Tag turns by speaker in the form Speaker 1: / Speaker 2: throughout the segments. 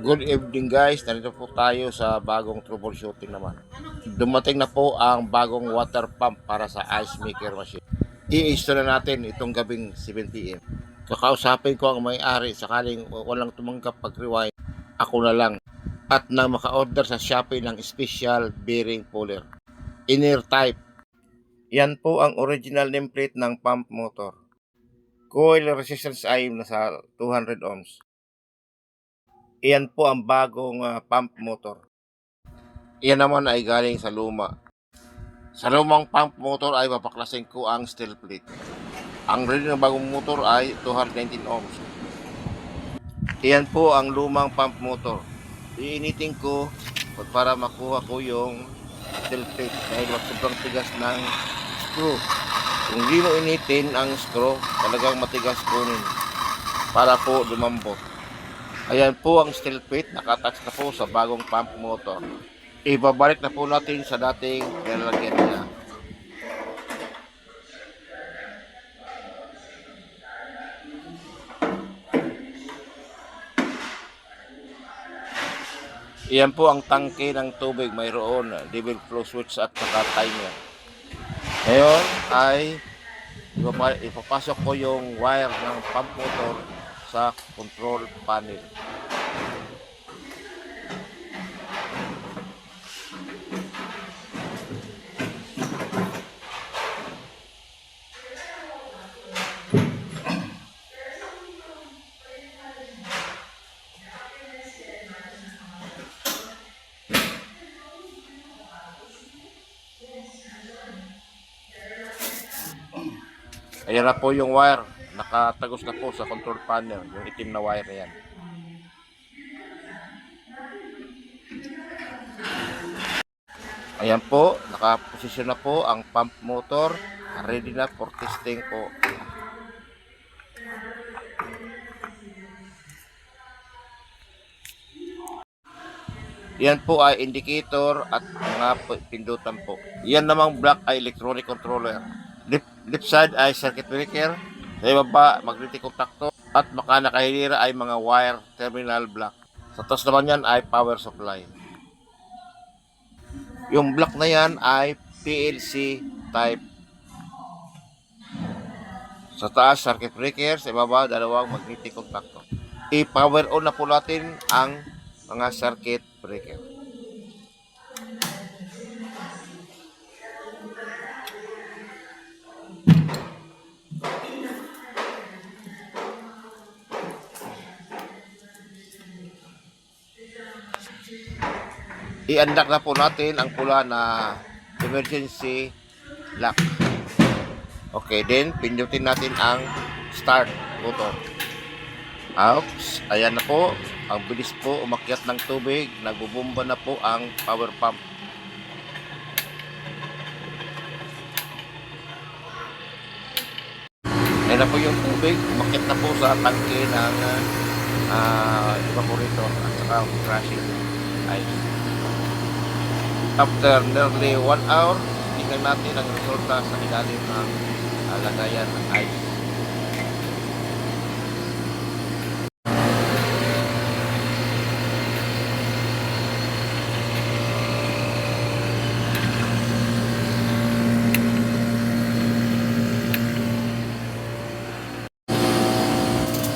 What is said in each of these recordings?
Speaker 1: Good evening guys, narito po tayo sa bagong troubleshooting naman. Dumating na po ang bagong water pump para sa ice maker machine. I-install na natin itong gabing 7 PM. Kakausapin ko ang may-ari sakaling walang tumanggap pag-rewind. Ako na lang. At na maka-order sa Shopee ng special bearing puller. Inner type. Yan po ang original nameplate ng pump motor. Coil resistance ay nasa 200 ohms. Iyan po ang bagong pump motor. Iyan naman ay galing sa luma. Sa lumang pump motor ay papaklasin ko ang steel plate. Ang reading ng bagong motor ay 219 ohms. Iyan po ang lumang pump motor. Iinitin ko para makuha ko yung steel plate dahil sobrang tigas ng screw. Kung di mo initin ang screw, talagang matigas kunin para po lumambot. Ayan po ang steel plate, nakatouch na po sa bagong pump motor. Ibabalik na po natin sa dating lalagyan niya. Iyan po ang tangke ng tubig, mayroon level flow switch at saka timer. Ngayon ay ipapasok ko yung wire ng pump motor sa control panel. Ayan na po yung wire. Nakatagos na po sa control panel. Yung itim na wire na yan. Ayan po. Nakaposisyon na po ang pump motor. Ready na for testing po. Yan po ay indicator at mga pindutan po. Yan namang block ay electronic controller. Left side ay circuit breaker. Sa ibaba, magnetic contactor. At maka nakahilira ay mga wire terminal block. Sa taas naman yan ay power supply. Yung block na yan ay PLC type. Sa taas, circuit breaker. Sa ibaba, dalawang magnetic contactor. I-power on na po natin ang mga circuit breaker. I-unlock na po natin ang pula na emergency lock. Okay, then pindutin natin ang start button. Oops, ayan na po. Ang bilis po umakyat ng tubig. Nagbubomba na po ang power pump. Ayan na po yung tubig. Umakyat na po sa tangke ng evaporator at saka crashing ice. After nearly 1 hour, tingnan natin ang resulta sa ilalim ng lagayan ng ice.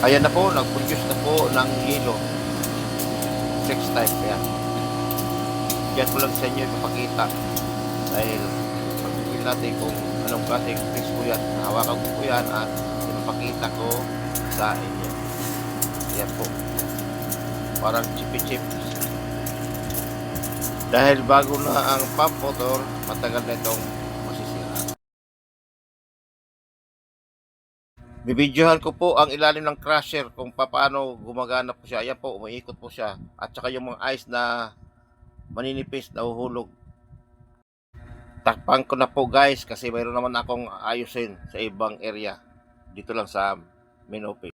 Speaker 1: Ayan na po, nag-produce na po ng yelo. 6 type yan. Yan ko lang sa inyo ipapakita. Dahil pag-feel natin kung anong klaseng fix po yan. Hawakan ko po yan at ipapakita ko sa inyo. Yan po. Parang chipi-chip. Dahil bago na ang pump motor, matagal na itong masisira. Bibidyohan ko po ang ilalim ng crusher kung paano gumagana po siya. Ayan po, umiikot po siya. At saka yung mga ice na maninipis, nahuhulog. Takpan ko na po guys kasi mayroon naman akong ayusin sa ibang area. Dito lang sa main office.